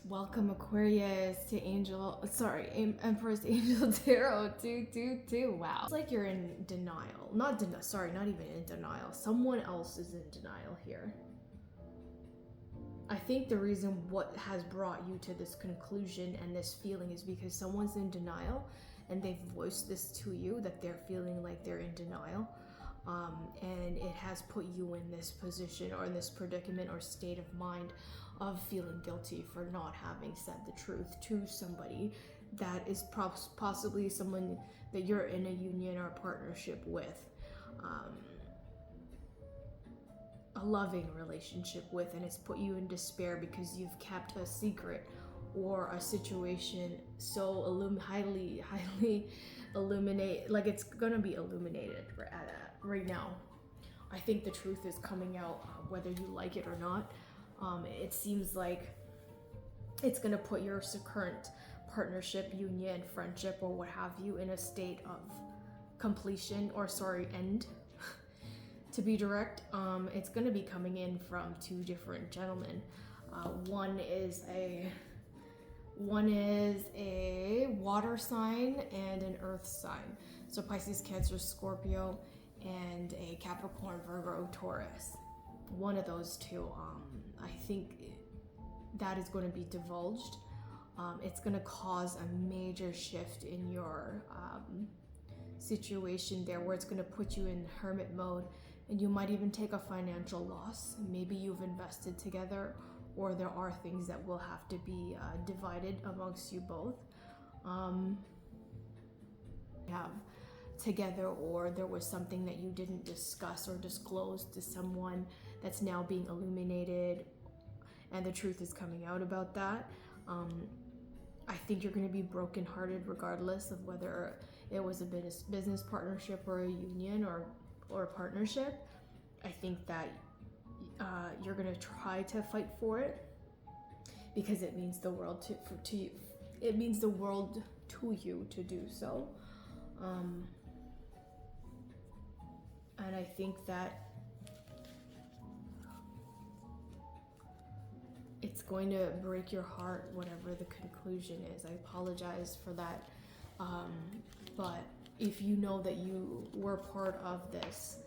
Welcome Aquarius to Empress Angel Tarot 222. Wow. It's like you're in denial. Not even in denial. Someone else is in denial here. I think the reason what has brought you to this conclusion and this feeling is because someone's in denial and they've voiced this to you that they're feeling like they're in denial. And it has put you in this position or in this predicament or state of mind of feeling guilty for not having said the truth to somebody that is possibly someone that you're in a union or a partnership with, a loving relationship with, and it's put you in despair because you've kept a secret or a situation so highly illuminate, like it's gonna be illuminated right now. I think the truth is coming out, whether you like it or not. It seems like it's gonna put your current partnership, union, friendship, or what have you in a state of completion, or end. To be direct, it's gonna be coming in from two different gentlemen. One is a water sign and an earth sign. So Pisces, Cancer, Scorpio, and a Capricorn, Virgo, Taurus. One of those two, I think that is going to be divulged. It's going to cause a major shift in your situation there, where it's going to put you in hermit mode, and you might even take a financial loss. Maybe you've invested together, or there are things that will have to be divided amongst you both. Have together, or there was something that you didn't discuss or disclose to someone that's now being illuminated, and the truth is coming out about that. I think you're going to be brokenhearted regardless of whether it was a business partnership or a union or a partnership. I think that you're going to try to fight for it because it means the world to you. It means the world to you to do so. And I think that it's going to break your heart, whatever the conclusion is. I apologize for that. But if you know that you were part of this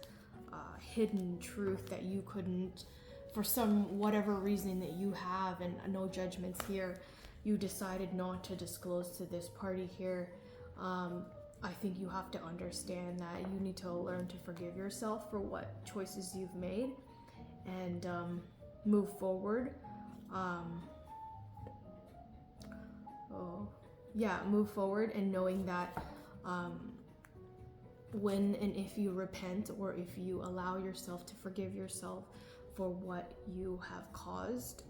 hidden truth that you couldn't, for whatever reason that you have, and no judgments here, you decided not to disclose to this party here, I think you have to understand that you need to learn to forgive yourself for what choices you've made and move forward. Move forward, and knowing that when and if you repent, or if you allow yourself to forgive yourself for what you have caused,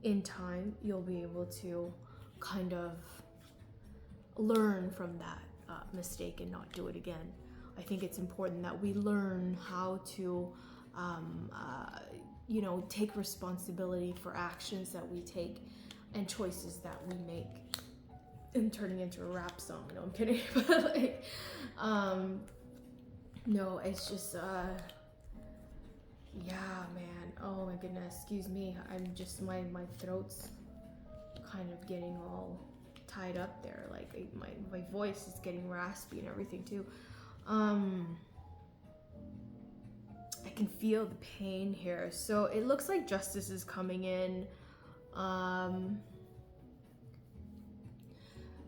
in time you'll be able to kind of learn from that mistake and not do it again. I think it's important that we learn how to take responsibility for actions that we take and choices that we make. I'm turning into a rap song. No, I'm kidding. But no, it's just man. Oh my goodness, excuse me. I'm just, my throat's kind of getting all tied up there. Like my voice is getting raspy and everything too. I can feel the pain here. So it looks like justice is coming in.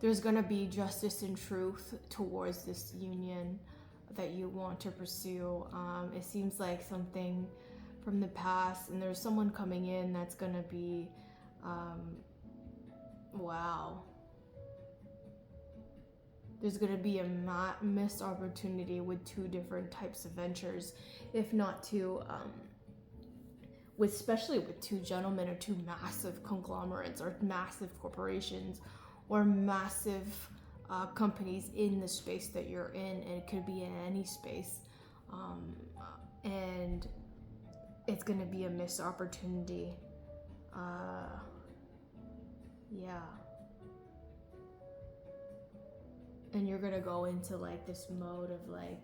There's gonna be justice and truth towards this union that you want to pursue. It seems like something from the past, and there's someone coming in that's gonna be, wow. There's gonna be a missed opportunity with two different types of ventures, if not two, especially with two gentlemen or two massive conglomerates or massive corporations or massive companies in the space that you're in, and it could be in any space, and it's gonna be a missed opportunity. And you're gonna go into like this mode of I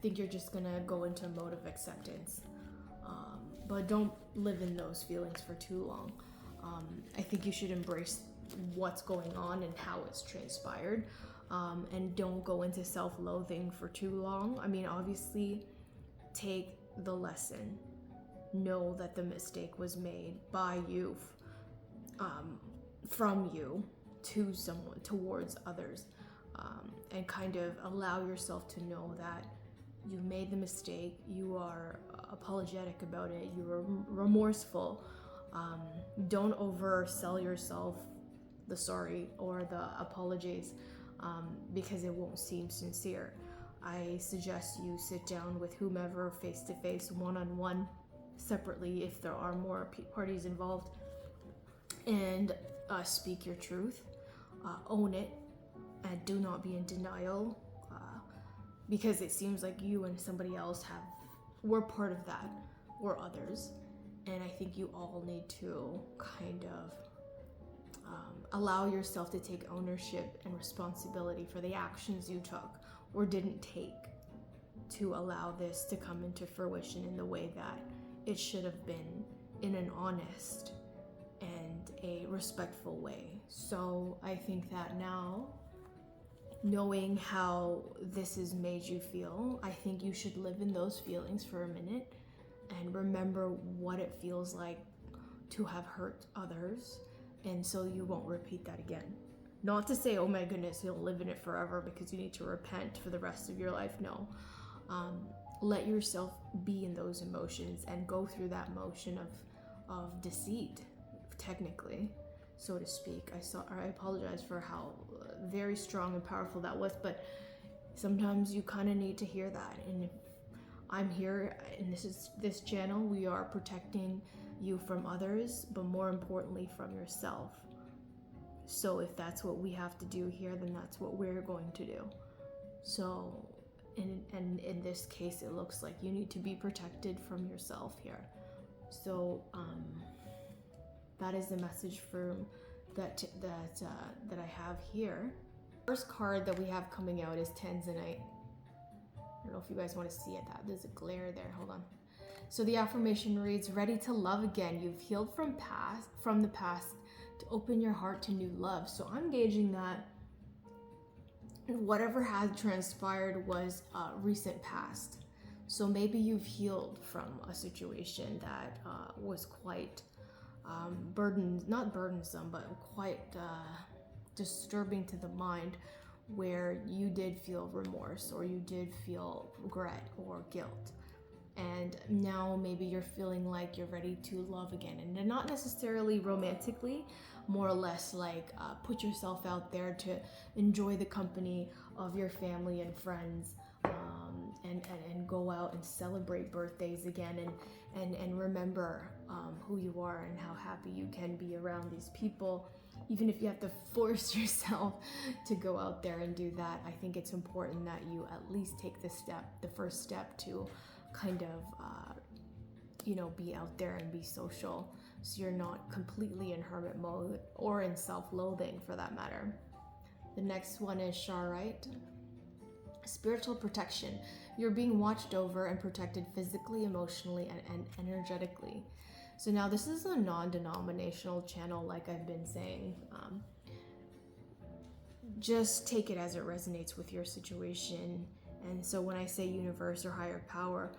think you're just gonna go into a mode of acceptance, but don't live in those feelings for too long. I think you should embrace what's going on and how it's transpired, and don't go into self-loathing for too long. I mean, obviously, take the lesson. Know that the mistake was made by you, from you to someone, towards others, and kind of allow yourself to know that you made the mistake, you are apologetic about it, you are remorseful. Don't oversell yourself the sorry or the apologies, because it won't seem sincere. I suggest you sit down with whomever face to face, one-on-one, separately if there are more parties involved, and speak your truth, own it, and do not be in denial, because it seems like you and somebody else were part of that, or others, and I think you all need to kind of allow yourself to take ownership and responsibility for the actions you took or didn't take to allow this to come into fruition in the way that it should have been, in an honest and a respectful way. So I think that now, knowing how this has made you feel, I think you should live in those feelings for a minute and remember what it feels like to have hurt others, and so you won't repeat that again. Not to say, oh my goodness, you'll live in it forever because you need to repent for the rest of your life. No. Let yourself be in those emotions and go through that motion of deceit, technically, so to speak. I apologize for how very strong and powerful that was, but sometimes you kind of need to hear that. And if I'm here, and this channel, we are protecting you from others, but more importantly from yourself. So if that's what we have to do here, then that's what we're going to do. So in this case, it looks like you need to be protected from yourself here. So that is the message that I have here. First card that we have coming out is Tanzanite. I don't know if you guys want to see it. There's a glare there. Hold on. So the affirmation reads, ready to love again. You've healed from the past to open your heart to new love. So I'm gauging that whatever had transpired was recent past. So maybe you've healed from a situation that was quite not burdensome, but quite disturbing to the mind, where you did feel remorse or you did feel regret or guilt. And now maybe you're feeling like you're ready to love again, and not necessarily romantically, more or less like put yourself out there to enjoy the company of your family and friends, and go out and celebrate birthdays again, and remember who you are and how happy you can be around these people. Even if you have to force yourself to go out there and do that, I think it's important that you at least take the first step to kind of be out there and be social, so you're not completely in hermit mode or in self-loathing for that matter. The next one is Sharite. Spiritual protection. You're being watched over and protected physically, emotionally, and energetically. So now this is a non-denominational channel, like I've been saying. Just take it as it resonates with your situation. And so when I say universe or higher power,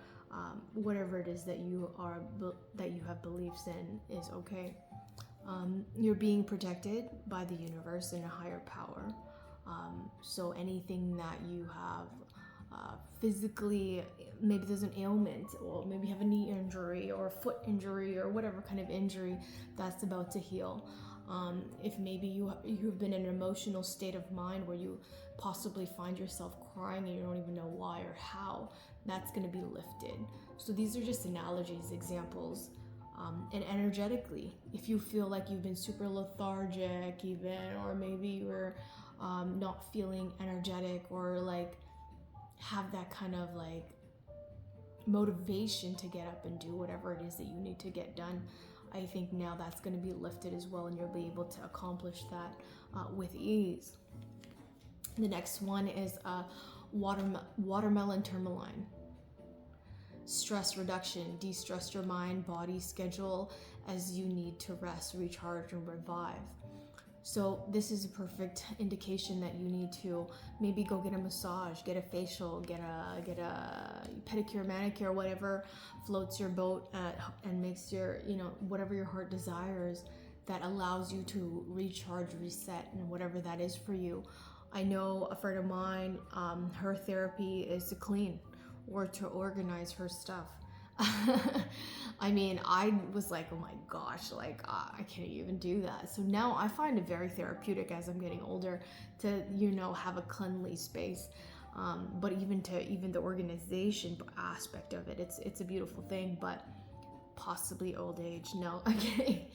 whatever it is that you have beliefs in is okay. You're being protected by the universe and a higher power. So anything that you have physically, maybe there's an ailment, or maybe you have a knee injury or a foot injury or whatever kind of injury that's about to heal. If maybe you've been in an emotional state of mind where you possibly find yourself crying and you don't even know why or how, that's going to be lifted. So these are just analogies, examples. And energetically, if you feel like you've been super lethargic even, or maybe you're not feeling energetic, or like have that kind of like motivation to get up and do whatever it is that you need to get done, I think now that's going to be lifted as well, and you'll be able to accomplish that with ease. The next one is watermelon tourmaline. stress reduction, de-stress your mind, body, schedule as you need to rest, recharge, and revive. So this is a perfect indication that you need to maybe go get a massage, get a facial, get a pedicure, manicure, whatever floats your boat and makes your, whatever your heart desires, that allows you to recharge, reset, and whatever that is for you. I know a friend of mine, her therapy is to clean or to organize her stuff. I mean, I was like, oh my gosh, like I can't even do that. So now I find it very therapeutic as I'm getting older to, have a cleanly space. But even the organization aspect of it, it's a beautiful thing, but possibly old age, no, okay.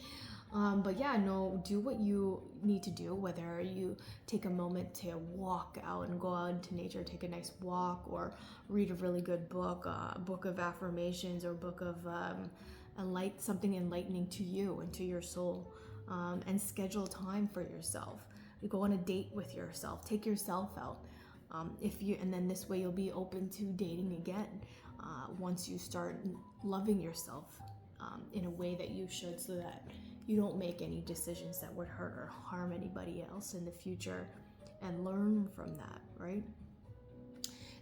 But yeah, no, do what you need to do, whether you take a moment to walk out and go out into nature, take a nice walk, or read a really good book, a book of affirmations, or a book of something enlightening to you and to your soul, and schedule time for yourself. You go on a date with yourself, take yourself out. And then this way you'll be open to dating again once you start loving yourself in a way that you should, so that you don't make any decisions that would hurt or harm anybody else in the future, and learn from that, right?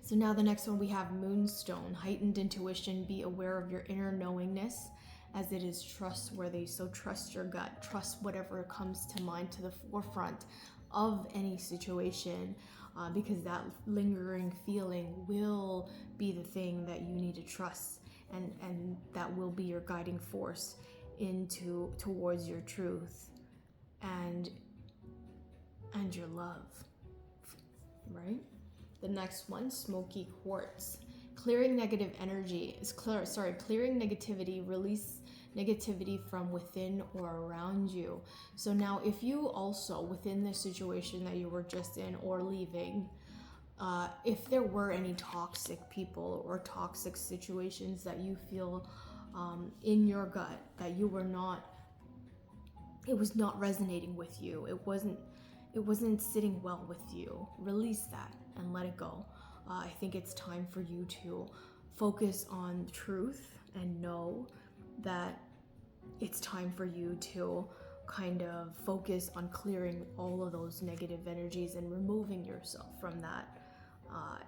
So now the next one, we have Moonstone, heightened intuition. Be aware of your inner knowingness as it is trustworthy. So trust your gut, trust whatever comes to mind to the forefront of any situation, because that lingering feeling will be the thing that you need to trust, and that will be your guiding force towards your truth and your love, right? The next one, Smoky Quartz, clearing negative energy clearing negativity, release negativity from within or around you. So now if you also, within the situation that you were just in or leaving, if there were any toxic people or toxic situations that you feel in your gut that it was not resonating with you, it wasn't sitting well with you, release that and let it go. I think it's time for you to focus on truth and know that it's time for you to kind of focus on clearing all of those negative energies and removing yourself from that,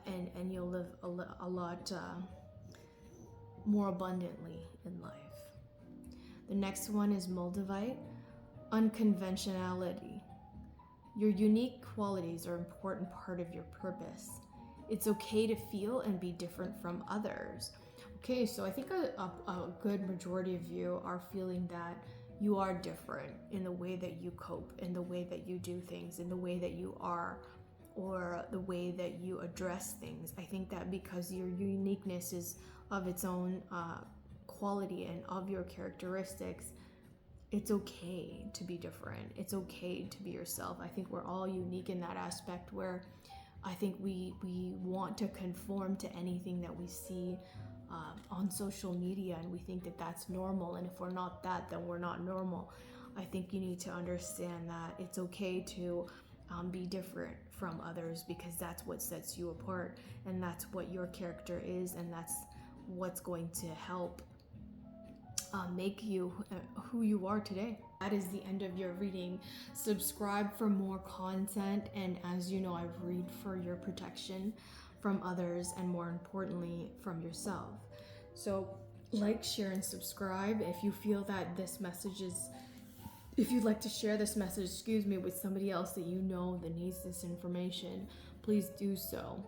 and you'll live a lot more abundantly in life. The next one is Moldavite, unconventionality. Your unique qualities are an important part of your purpose. It's okay to feel and be different from others. Okay, so I think a good majority of you are feeling that you are different in the way that you cope, in the way that you do things, in the way that you are, or the way that you address things. I think that because your uniqueness is of its own quality and of your characteristics, it's okay to be different. It's okay to be yourself. I think we're all unique in that aspect, where I think we want to conform to anything that we see on social media, and we think that that's normal, and if we're not that, then we're not normal. I think you need to understand that it's okay to be different from others, because that's what sets you apart, and that's what your character is, and that's what's going to help make you who you are today. That is the end of your reading. Subscribe for more content, and as you know, I read for your protection from others, and more importantly, from yourself. So like, share, and subscribe. If you feel that this message is, if you'd like to share this message, with somebody else that you know that needs this information, please do so.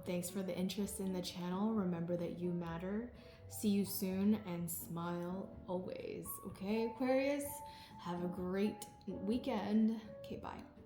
Thanks for the interest in the channel. Remember that you matter. See you soon, and smile always. Okay, Aquarius? Have a great weekend. Okay, bye.